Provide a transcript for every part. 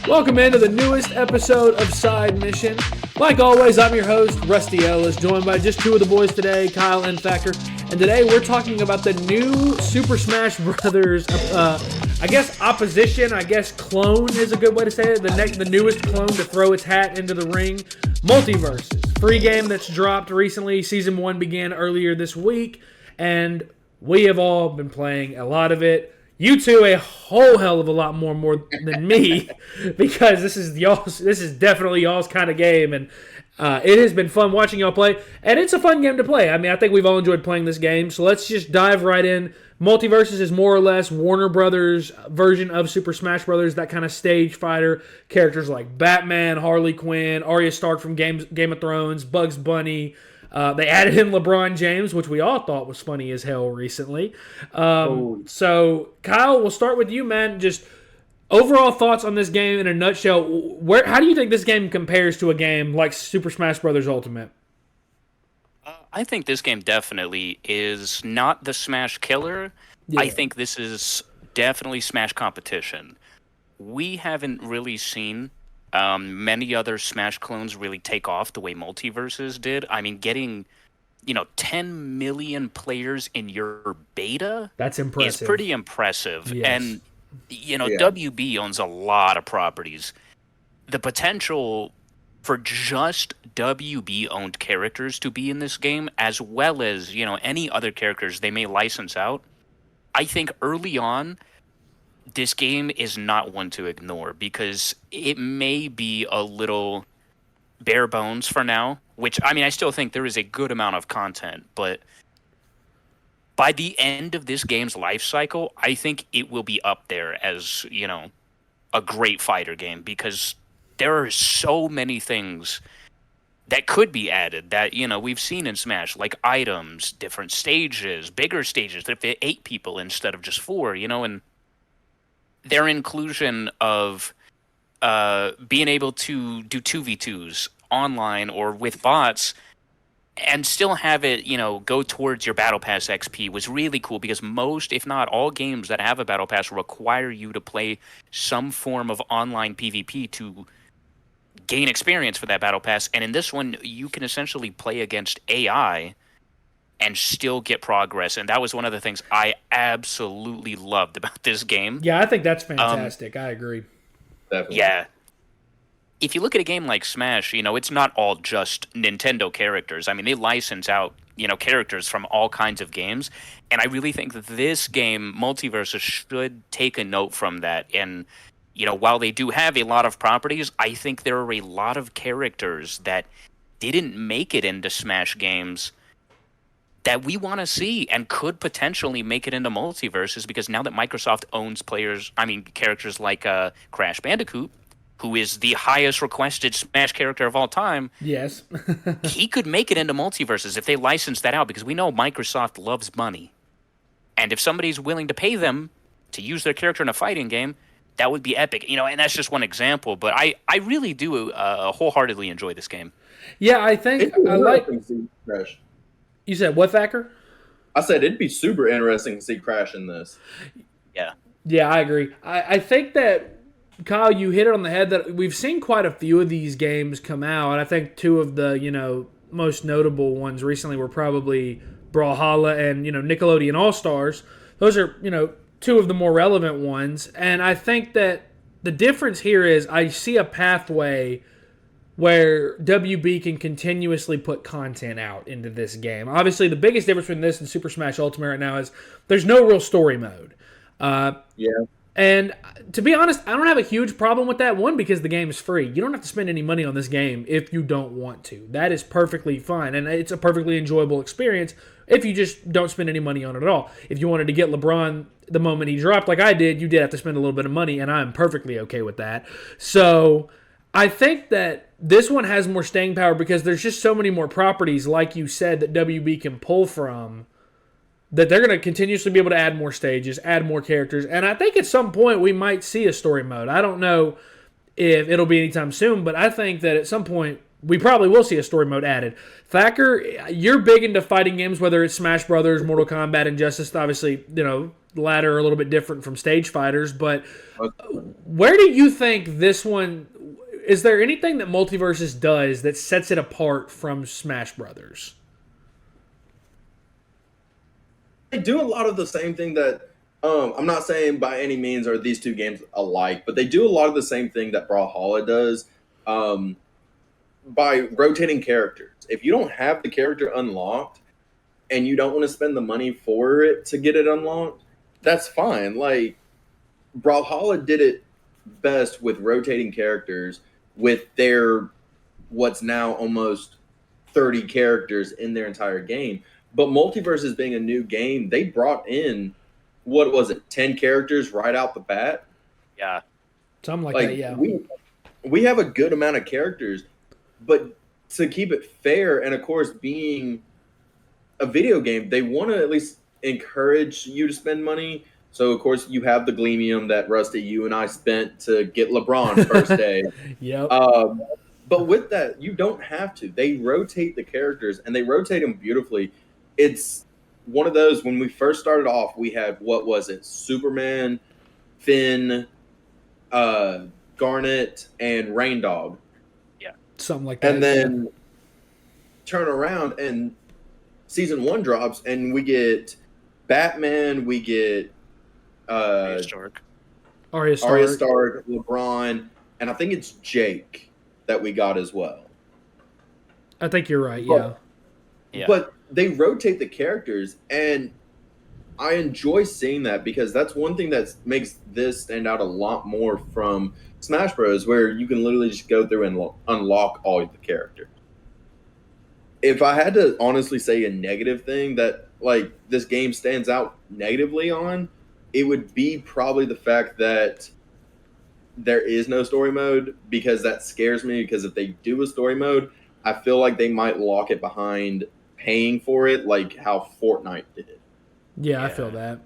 Welcome into the newest episode of Side Mission. Like always, I'm your host, Rusty Ellis, joined by just two of the boys today, Kyle and Thacker. And today we're talking about the new Super Smash Brothers, opposition, clone is a good way to say it. The newest clone to throw its hat into the ring, Multiversus. Free game that's dropped recently. Season 1 began earlier this week, and we have all been playing a lot of it. You two a whole hell of a lot more than me, because this is definitely y'all's kind of game, and it has been fun watching y'all play, and it's a fun game to play. I mean, I think we've all enjoyed playing this game, so let's just dive right in. Multiversus is more or less Warner Brothers' version of Super Smash Brothers, that kind of stage fighter. Characters like Batman, Harley Quinn, Arya Stark from Game of Thrones, Bugs Bunny. They added in LeBron James, which we all thought was funny as hell recently. So, Kyle, we'll start with you, man. Just overall thoughts on this game in a nutshell. How do you think this game compares to a game like Super Smash Bros. Ultimate? I think this game definitely is not the Smash killer. Yeah. I think this is definitely Smash competition. We haven't really seen many other Smash clones really take off the way Multiversus did. I mean, getting 10 million players in your beta, that's impressive. Is pretty impressive. Yes. And WB owns a lot of properties. The potential for just WB owned characters to be in this game, as well as any other characters they may license out, I think early on this game is not one to ignore, because it may be a little bare bones for now, which, I mean, I still think there is a good amount of content, but by the end of this game's life cycle, I think it will be up there as, a great fighter game, because there are so many things that could be added that, we've seen in Smash, like items, different stages, bigger stages that fit 8 people instead of just 4, and their inclusion of being able to do 2v2s online or with bots and still have it, go towards your Battle Pass XP was really cool, because most, if not all, games that have a Battle Pass require you to play some form of online PvP to gain experience for that Battle Pass. And in this one, you can essentially play against AI and still get progress, and that was one of the things I absolutely loved about this game. Yeah, I think that's fantastic. I agree. Definitely. Yeah. If you look at a game like Smash, it's not all just Nintendo characters. I mean, they license out, characters from all kinds of games, and I really think that this game, Multiversus, should take a note from that. And, while they do have a lot of properties, I think there are a lot of characters that didn't make it into Smash games that we want to see and could potentially make it into Multiversus, because now that Microsoft owns characters like Crash Bandicoot, who is the highest requested Smash character of all time. Yes. He could make it into Multiversus if they license that out, because we know Microsoft loves money. And if somebody's willing to pay them to use their character in a fighting game, that would be epic. And that's just one example, but I really do wholeheartedly enjoy this game. Yeah, I think I like Crash. You said what, Thacker? I said it'd be super interesting to see Crash in this. Yeah. Yeah, I agree. I think that, Kyle, you hit it on the head that we've seen quite a few of these games come out. I think two of the, most notable ones recently were probably Brawlhalla and, Nickelodeon All-Stars. Those are, two of the more relevant ones. And I think that the difference here is I see a pathway where WB can continuously put content out into this game. Obviously, the biggest difference between this and Super Smash Ultimate right now is there's no real story mode. Yeah. And to be honest, I don't have a huge problem with that. One, because the game is free. You don't have to spend any money on this game if you don't want to. That is perfectly fine, and it's a perfectly enjoyable experience if you just don't spend any money on it at all. If you wanted to get LeBron the moment he dropped, like I did, you did have to spend a little bit of money, and I'm perfectly okay with that. So I think that this one has more staying power because there's just so many more properties, like you said, that WB can pull from, that they're going to continuously be able to add more stages, add more characters. And I think at some point we might see a story mode. I don't know if it'll be anytime soon, but I think that at some point we probably will see a story mode added. Thacker, you're big into fighting games, whether it's Smash Brothers, Mortal Kombat, Injustice. Obviously, ladder a little bit different from stage fighters, but where do you think this one? Is there anything that Multiversus does that sets it apart from Smash Brothers? They do a lot of the same thing that I'm not saying by any means are these two games alike, but they do a lot of the same thing that Brawlhalla does by rotating characters. If you don't have the character unlocked and you don't want to spend the money for it to get it unlocked, that's fine. Like Brawlhalla did it best with rotating characters with their what's now almost 30 characters in their entire game. But Multiversus being a new game, they brought in what was it, 10 characters right out the bat? Yeah. Something like that, yeah. We have a good amount of characters, but to keep it fair, and of course being a video game, they want to at least encourage you to spend money. So of course you have the Gleamium that Rusty, you and I spent to get LeBron first day. Yep. But with that, you don't have to. They rotate the characters and they rotate them beautifully. It's one of those, when we first started off, we had, what was it? Superman, Finn, Garnet, and Rain Dog. Yeah. Something like that. And then turn around and season 1 drops and we get Batman, we get Arya Stark, LeBron, and I think it's Jake that we got as well. I think you're right, yeah. But they rotate the characters, and I enjoy seeing that because that's one thing that makes this stand out a lot more from Smash Bros, where you can literally just go through and unlock all the characters. If I had to honestly say a negative thing that like this game stands out negatively on, it would be probably the fact that there is no story mode, because that scares me, because if they do a story mode, I feel like they might lock it behind paying for it like how Fortnite did. Yeah, I feel that.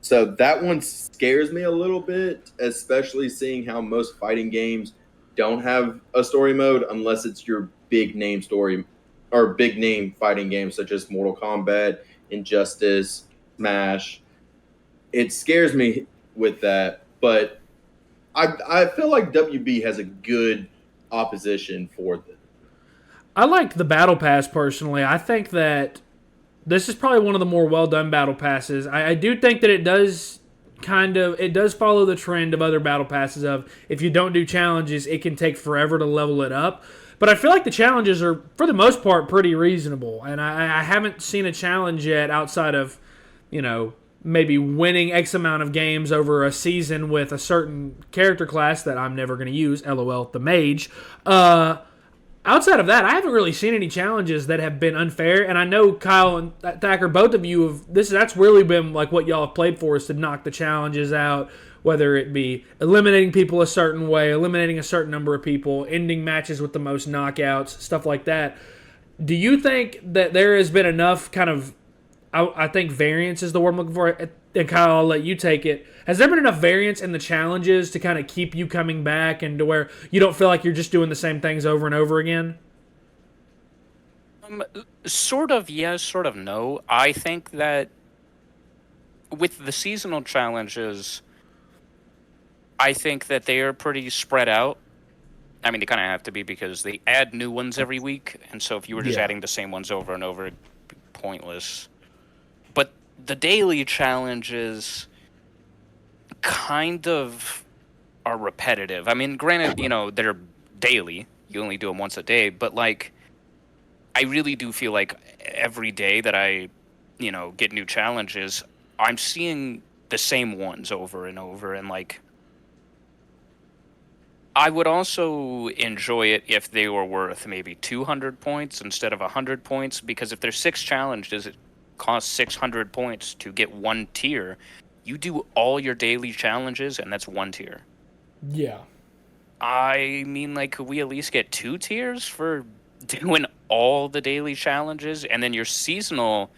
So that one scares me a little bit, especially seeing how most fighting games don't have a story mode unless it's your big name story or big name fighting games such as Mortal Kombat, Injustice, Smash. It scares me with that, but I feel like WB has a good opposition for this. I like the Battle Pass personally. I think that this is probably one of the more well-done Battle Passes. I do think that it does follow the trend of other Battle Passes of if you don't do challenges, it can take forever to level it up. But I feel like the challenges are, for the most part, pretty reasonable. And I haven't seen a challenge yet outside of, maybe winning X amount of games over a season with a certain character class that I'm never going to use, LOL, the Mage. Outside of that, I haven't really seen any challenges that have been unfair. And I know Kyle and Thacker, both of you that's really been like what y'all have played for, is to knock the challenges out, whether it be eliminating people a certain way, eliminating a certain number of people, ending matches with the most knockouts, stuff like that. Do you think that there has been enough kind of, I think variance is the word I'm looking for, and Kyle, I'll let you take it. Has there been enough variance in the challenges to kind of keep you coming back and to where you don't feel like you're just doing the same things over and over again? Sort of yes, sort of no. I think that with the seasonal challenges, I think that they are pretty spread out. I mean, they kind of have to be because they add new ones every week, and so if you were just adding the same ones over and over, it'd be pointless. But the daily challenges kind of are repetitive. I mean, granted, they're daily. You only do them once a day, but like, I really do feel like every day that I, get new challenges, I'm seeing the same ones over and over, and like, I would also enjoy it if they were worth maybe 200 points instead of 100 points, because if there's 6 challenges, it costs 600 points to get one tier. You do all your daily challenges, and that's one tier. Yeah. I mean, like, could we at least get 2 tiers for doing all the daily challenges? And then your seasonal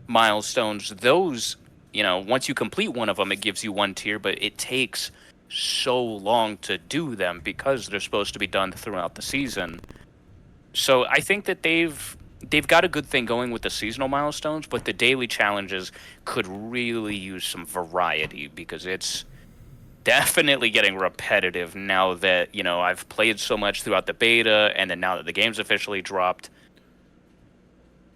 milestones, those, once you complete one of them, it gives you 1 tier, but it takes so long to do them because they're supposed to be done throughout the season. So I think that they've they've got a good thing going with the seasonal milestones, but the daily challenges could really use some variety because it's definitely getting repetitive now that, I've played so much throughout the beta and then now that the game's officially dropped.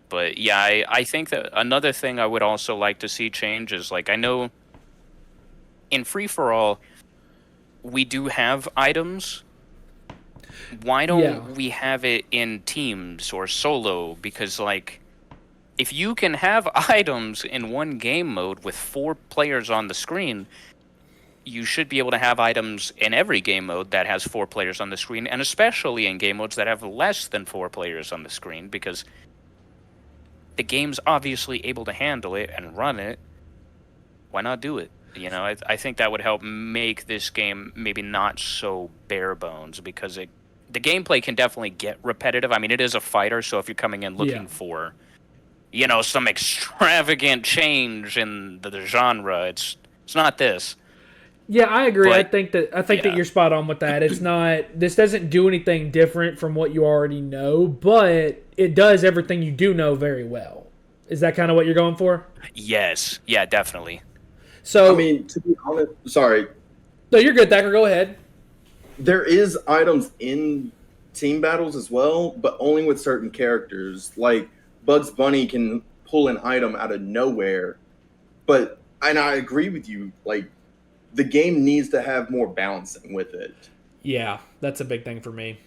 But yeah, I think that another thing I would also like to see change is, like, I know in Free For All, we do have items. Why don't we have it in teams or solo? Because, like, if you can have items in one game mode with 4 players on the screen, you should be able to have items in every game mode that has 4 players on the screen, and especially in game modes that have less than 4 players on the screen, because the game's obviously able to handle it and run it. Why not do it? I think that would help make this game maybe not so bare bones, because the gameplay can definitely get repetitive. I mean, it is a fighter, so if you're coming in looking for, some extravagant change in the genre, it's not this. Yeah, I agree. But, I think that you're spot on with that. It's not. This doesn't do anything different from what you already know, but it does everything you do know very well. Is that kind of what you're going for? Yes. Yeah, definitely. So, I mean, to be honest, sorry. No, you're good, Thacker. Go ahead. There is items in team battles as well, but only with certain characters. Like Bugs Bunny can pull an item out of nowhere, and I agree with you. Like, the game needs to have more balancing with it. Yeah, that's a big thing for me.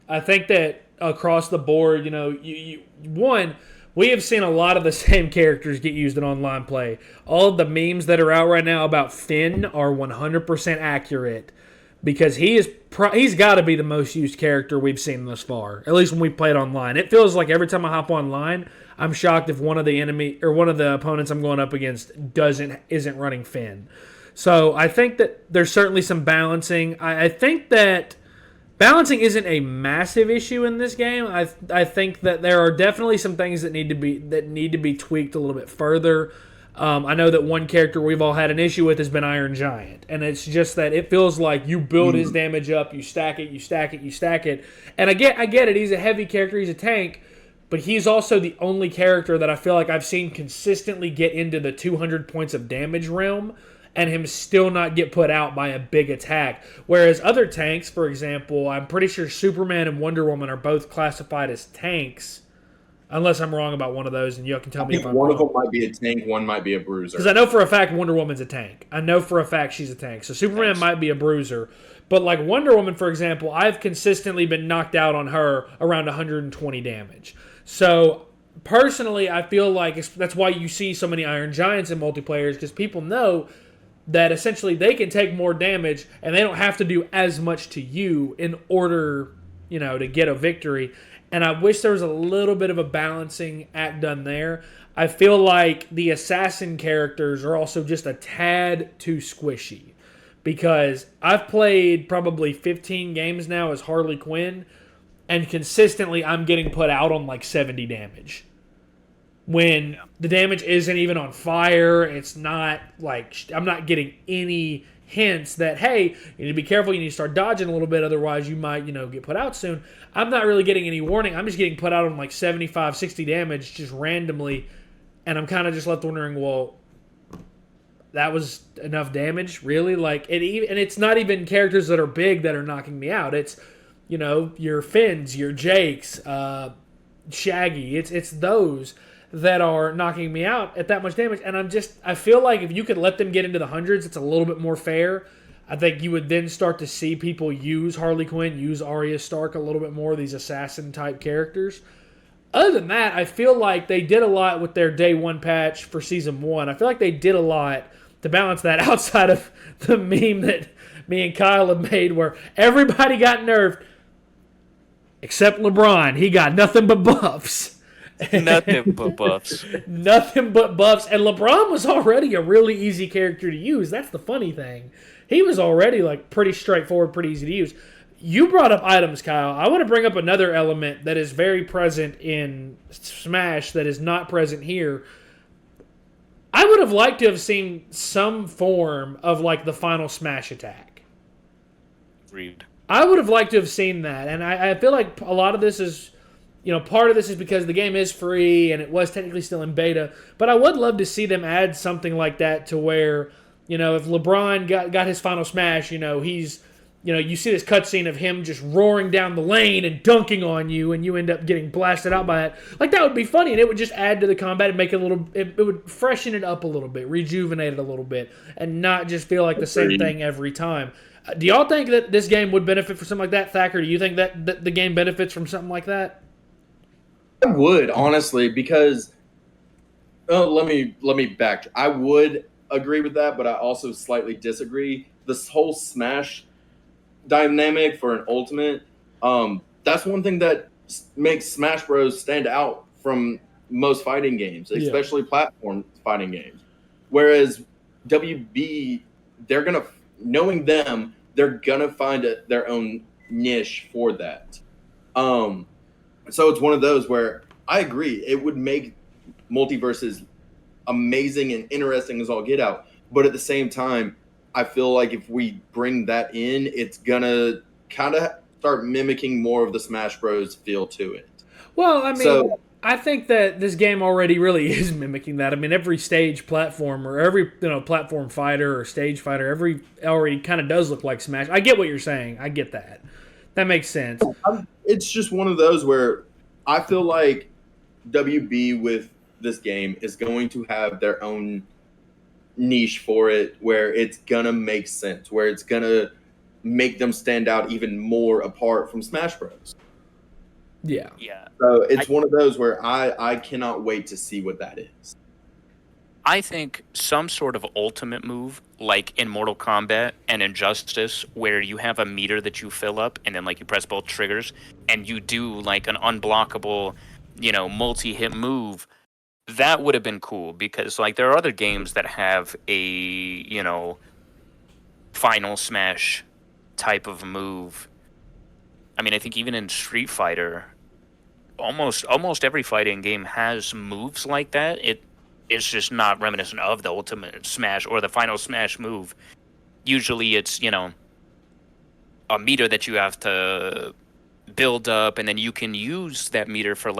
I think that across the board, we have seen a lot of the same characters get used in online play. All of the memes that are out right now about Finn are 100% accurate, because he's got to be the most used character we've seen thus far, at least when we played online. It feels like every time I hop online, I'm shocked if one of the opponents I'm going up against isn't running Finn. So I think that there's certainly some balancing. I think that balancing isn't a massive issue in this game. I think that there are definitely some things that need to be tweaked a little bit further. I know that one character we've all had an issue with has been Iron Giant, and it's just that it feels like you build his damage up, you stack it, you stack it, you stack it. And I get it. He's a heavy character, he's a tank, but he's also the only character that I feel like I've seen consistently get into the 200 points of damage realm, and him still not get put out by a big attack. Whereas other tanks, for example, I'm pretty sure Superman and Wonder Woman are both classified as tanks, unless I'm wrong about one of those, and you can tell me if I'm wrong. One of them might be a tank, one might be a bruiser. Because I know for a fact Wonder Woman's a tank. I know for a fact she's a tank. So Superman might be a bruiser. But like Wonder Woman, for example, I've consistently been knocked out on her around 120 damage. So personally, I feel like that's why you see so many Iron Giants in multiplayers, because people know that essentially they can take more damage and they don't have to do as much to you in order, to get a victory. And I wish there was a little bit of a balancing act done there. I feel like the assassin characters are also just a tad too squishy, because I've played probably 15 games now as Harley Quinn, and consistently I'm getting put out on like 70 damage. When the damage isn't even on fire, it's not like I'm not getting any hints that, hey, you need to be careful, you need to start dodging a little bit, otherwise you might, get put out soon. I'm not really getting any warning. I'm just getting put out on like 75, 60 damage just randomly, and I'm kind of just left wondering, well, that was enough damage, really? And it's not even characters that are big that are knocking me out. It's, your Finns, your Jakes, Shaggy. It's those that are knocking me out at that much damage. And I feel like if you could let them get into the hundreds, it's a little bit more fair. I think you would then start to see people use Harley Quinn, use Arya Stark a little bit more, these assassin-type characters. Other than that, I feel like they did a lot with their Day 1 patch for Season 1. I feel like they did a lot to balance that outside of the meme that me and Kyle have made where everybody got nerfed except LeBron. He got nothing but buffs. Nothing but buffs. Nothing but buffs. And LeBron was already a really easy character to use. That's the funny thing. He was already pretty straightforward, pretty easy to use. You brought up items, Kyle. I want to bring up another element that is very present in Smash that is not present here. I would have liked to have seen some form of the final Smash attack. Agreed. I would have liked to have seen that. And I feel like a lot of this is part of this is because the game is free and it was technically still in beta. But I would love to see them add something like that to where, if LeBron got his final smash, he's, you see this cutscene of him just roaring down the lane and dunking on you, and you end up getting blasted out by it. Like, that would be funny, and it would just add to the combat and make it would freshen it up a little bit, rejuvenate it a little bit, and not just feel like the same thing every time. Do y'all think that this game would benefit from something like that, Thacker? Do you think that the game benefits from something like that? I would, honestly, because let me back. I would agree with that, but I also slightly disagree. This whole Smash dynamic for an Ultimate, that's one thing that makes Smash Bros. Stand out from most fighting games, especially platform fighting games. Whereas WB, knowing them, they're gonna find their own niche for that. So it's one of those where I agree it would make Multiversus amazing and interesting as all get out, but at the same time, I feel like if we bring that in, it's gonna kind of start mimicking more of the Smash Bros. Feel to it. Well, I mean, I think that this game already really is mimicking that. I mean, every stage platform or every platform fighter or stage fighter, already kind of does look like Smash. I get what you're saying. I get that. That makes sense. It's just one of those where I feel like WB with this game is going to have their own niche for it, where it's gonna make sense, where it's gonna make them stand out even more apart from Smash Bros. Yeah. So it's one of those where I cannot wait to see what that is. I think some sort of ultimate move, like in Mortal Kombat and Injustice, where you have a meter that you fill up and then you press both triggers and you do an unblockable, multi-hit move, that would have been cool because there are other games that have a, final smash type of move. I mean, I think even in Street Fighter, almost every fighting game has moves like that. It's just not reminiscent of the ultimate smash or the final smash move. Usually it's, a meter that you have to build up, and then you can use that meter for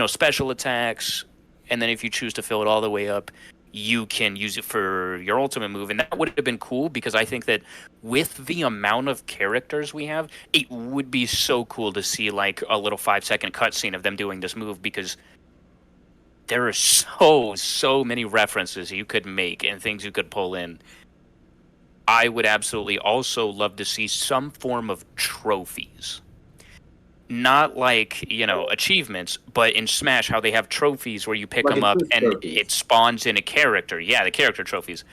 special attacks, and then if you choose to fill it all the way up, you can use it for your ultimate move. And that would have been cool because I think that with the amount of characters we have, it would be so cool to see a little 5-second cutscene of them doing this move, because there are so many references you could make and things you could pull in. I would absolutely also love to see some form of trophies. Not achievements, but in Smash, how they have trophies where you pick them up and it spawns in a character. Yeah, the character trophies.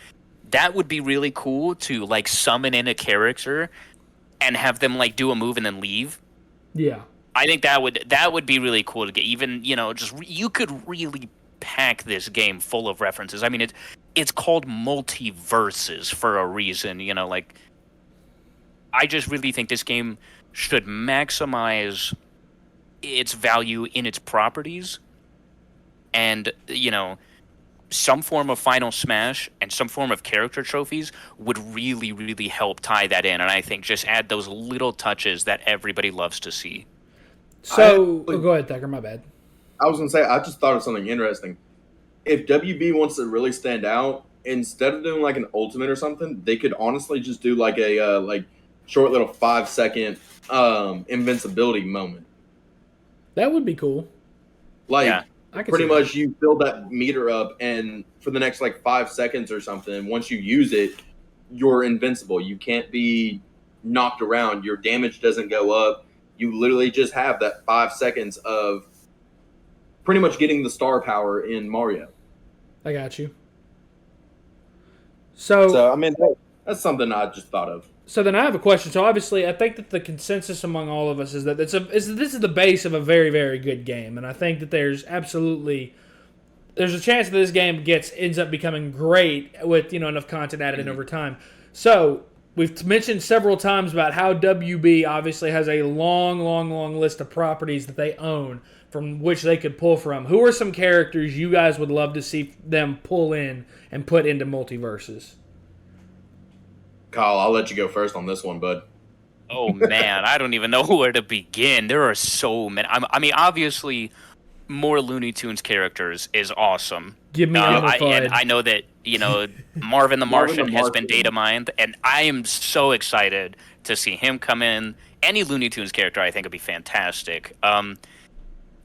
That would be really cool to summon in a character and have them do a move and then leave. Yeah. I think that would be really cool to get. Even you could really pack this game full of references. I mean, it's called Multiversus for a reason. I just really think this game should maximize its value in its properties, and some form of final smash and some form of character trophies would really, really help tie that in. And I think just add those little touches that everybody loves to see. So, go ahead, Thacker, my bad. I was going to say, I just thought of something interesting. If WB wants to really stand out, instead of doing an ultimate or something, they could honestly just do a short little 5-second invincibility moment. That would be cool. Pretty much you build that meter up, and for the next 5 seconds or something, once you use it, you're invincible. You can't be knocked around. Your damage doesn't go up. You literally just have that 5 seconds of pretty much getting the star power in Mario. I got you. So I mean, that's something I just thought of. So then I have a question. So obviously, I think that the consensus among all of us is that this is the base of a very, very good game, and I think that there's a chance that this game ends up becoming great with enough content added in over time. So we've mentioned several times about how WB obviously has a long list of properties that they own from which they could pull from. Who are some characters you guys would love to see them pull in and put into Multiversus? Kyle, I'll let you go first on this one, bud. Oh man, I don't even know where to begin. There are so many. I mean, obviously, more Looney Tunes characters is awesome. Give me Elmer Fudd. I know that Marvin the Marvin the Martian has been Martian. data mined, and I am so excited to see him come in. Any Looney Tunes character, I think, would be fantastic.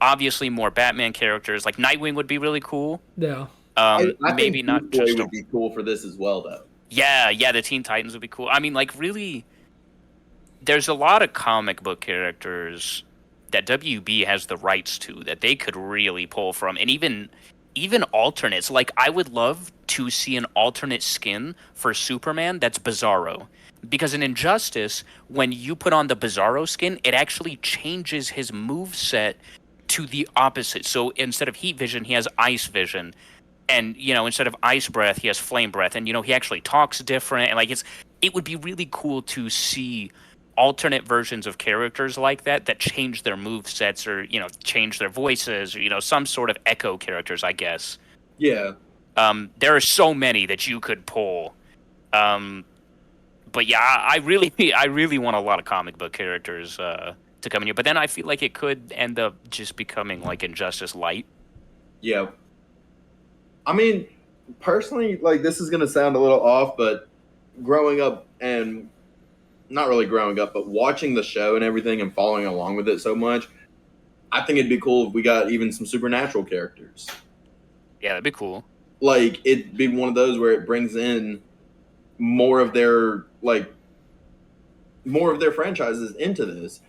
Obviously, more Batman characters like Nightwing would be really cool. Yeah. I Maybe think not Beast Boy just would be cool for this as well, though. yeah. The Teen Titans would be cool. I mean, like really, there's a lot of comic book characters that WB has the rights to that they could really pull from, and even alternates. Like I would love to see an alternate skin for Superman that's Bizarro. Because in Injustice, when you put on the Bizarro skin, it actually changes his move set to the opposite. So instead of heat vision, he has ice vision. And, instead of ice breath, he has flame breath. And, he actually talks different. And it would be really cool to see alternate versions of characters like that change their move sets or, change their voices or, some sort of echo characters, I guess. Yeah. There are so many that you could pull. But yeah, I really want a lot of comic book characters to come in here. But then I feel like it could end up just becoming like Injustice Light. Yeah. I mean, personally, like this is gonna sound a little off, but growing up and not really growing up, but watching the show and everything and following along with it so much, I think it'd be cool if we got even some supernatural characters. Yeah, that'd be cool. Like it'd be one of those where it brings in more of their franchises into this.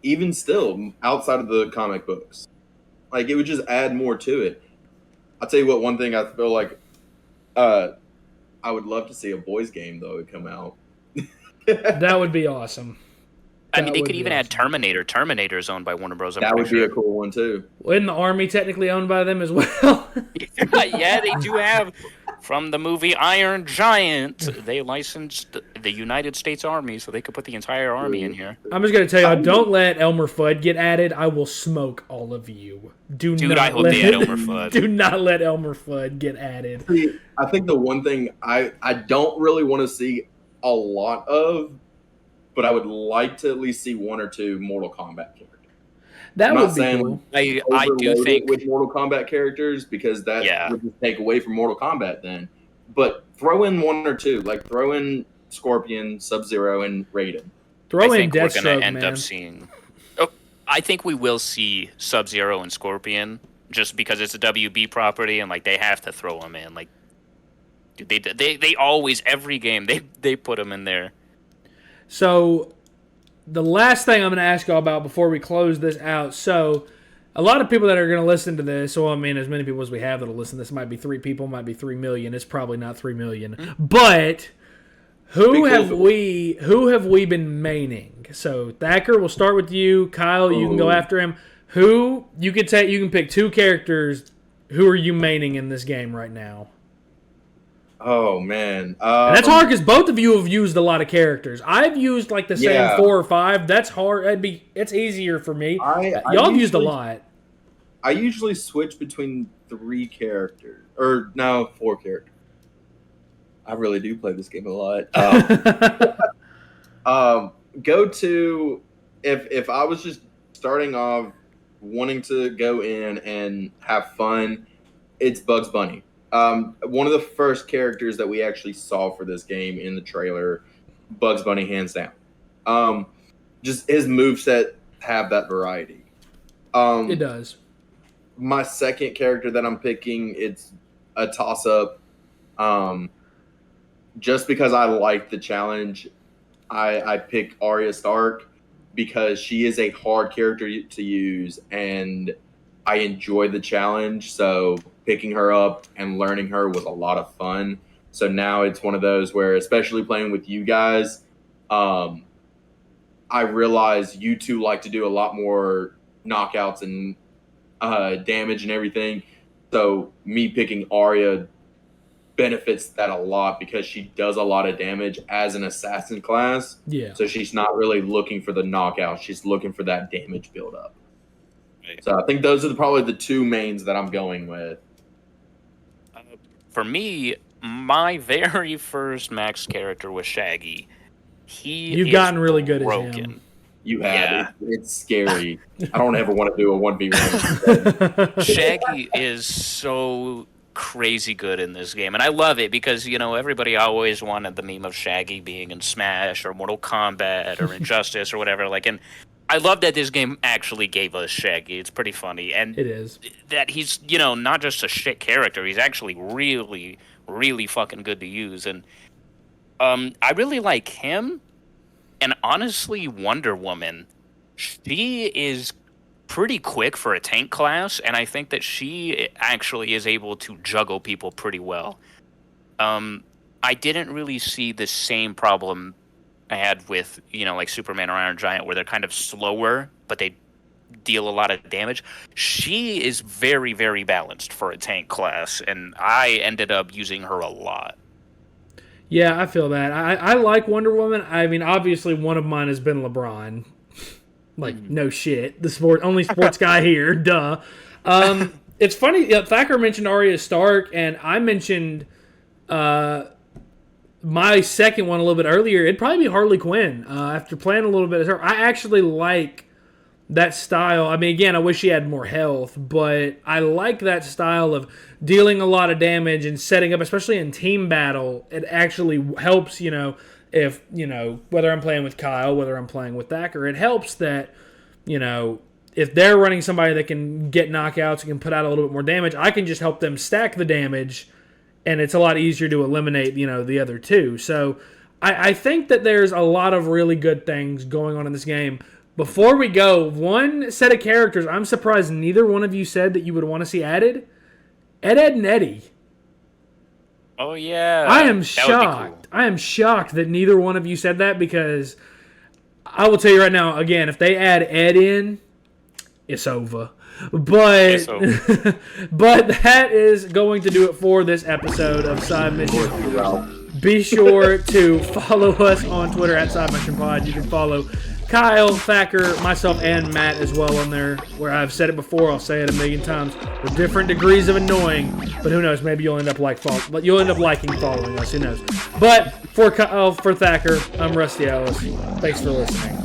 Even still, outside of the comic books, like it would just add more to it. I'll tell you what. One thing I feel like, I would love to see a boys' game though would come out. That would be awesome. I mean, they could even add Terminator. Terminator is owned by Warner Bros. That would be a cool one too. Isn't the Army technically owned by them as well? Yeah, they do have. From the movie Iron Giant, they licensed the United States Army, so they could put the entire army in here. I'm just going to tell you, don't let Elmer Fudd get added. I will smoke all of you. I hope they add Elmer Fudd. Do not let Elmer Fudd get added. See, I think the one thing I don't really want to see a lot of, but I would like to at least see one or two Mortal Kombat characters. That would be cool. I do think with Mortal Kombat characters because that would just take away from Mortal Kombat then. But throw in one or two, like throw in Scorpion, Sub-Zero, and Raiden. Throw in Deathstroke, man. We're gonna end up seeing. Oh, I think we will see Sub-Zero and Scorpion just because it's a WB property and like they have to throw them in. Like, dude, they always every game they put them in there. So. The last thing I'm going to ask y'all about before we close this out. So, a lot of people that are going to listen to this, well, I mean, as many people as we have that will listen to this, might be 3 people, might be 3 million. It's probably not 3 million. But who have we been maining? So, Thacker, we'll start with you. Kyle, you can go after him. Who you can pick 2 characters. Who are you maining in this game right now? Oh man, and that's hard because both of you have used a lot of characters. I've used like the same 4 or 5. That's hard. It's easier for me. Y'all have used a lot. I usually switch between 3 characters, or no, 4 characters. I really do play this game a lot. Go to if I was just starting off wanting to go in and have fun, it's Bugs Bunny. One of the first characters that we actually saw for this game in the trailer, Bugs Bunny, hands down. Just his moveset have that variety. It does. My second character that I'm picking, it's a toss-up. Just because I like the challenge, I pick Arya Stark because she is a hard character to use, and I enjoy the challenge, so picking her up and learning her was a lot of fun. So now it's one of those where, especially playing with you guys, I realize you two like to do a lot more knockouts and damage and everything. So me picking Arya benefits that a lot because she does a lot of damage as an assassin class. Yeah. So she's not really looking for the knockout. She's looking for that damage buildup. So I think those are probably the 2 mains that I'm going with. For me, my very first Max character was Shaggy. You've gotten really good at him. You have. It's scary. I don't ever want to do a 1v1. Shaggy is so crazy good in this game, and I love it because, everybody always wanted the meme of Shaggy being in Smash or Mortal Kombat or Injustice or whatever. And I love that this game actually gave us Shaggy. It's pretty funny, and it is that he's not just a shit character. He's actually really, really fucking good to use, and I really like him. And honestly, Wonder Woman, she is pretty quick for a tank class, and I think that she actually is able to juggle people pretty well. I didn't really see the same problem I had with, like Superman or Iron Giant, where they're kind of slower, but they deal a lot of damage. She is very, very balanced for a tank class, and I ended up using her a lot. Yeah, I feel that. I like Wonder Woman. I mean, obviously, one of mine has been LeBron. No shit. The only sports guy here. Duh. It's funny. Thacker mentioned Arya Stark, and I mentioned my second one a little bit earlier. It'd probably be Harley Quinn. After playing a little bit of her, I actually like that style. I mean, again, I wish she had more health, but I like that style of dealing a lot of damage and setting up, especially in team battle. It actually helps, if, whether I'm playing with Kyle, whether I'm playing with Thacker, it helps that, if they're running somebody that can get knockouts and can put out a little bit more damage, I can just help them stack the damage, and it's a lot easier to eliminate, the other two. So I think that there's a lot of really good things going on in this game. Before we go, one set of characters I'm surprised neither one of you said that you would want to see added. Ed, and Eddie. Oh, yeah. I am shocked. Cool. I am shocked that neither one of you said that, because I will tell you right now, again, if they add Ed in, it's over. But but that is going to do it for this episode of Side Mission. Be sure to follow us on Twitter at Side Mission Pod. You can follow Kyle, Thacker, myself, and Matt as well on there, where I've said it before, I'll say it a million times, with different degrees of annoying, but who knows, maybe you'll end up liking following us, who knows. But for Thacker, I'm Rusty Ellis. Thanks for listening.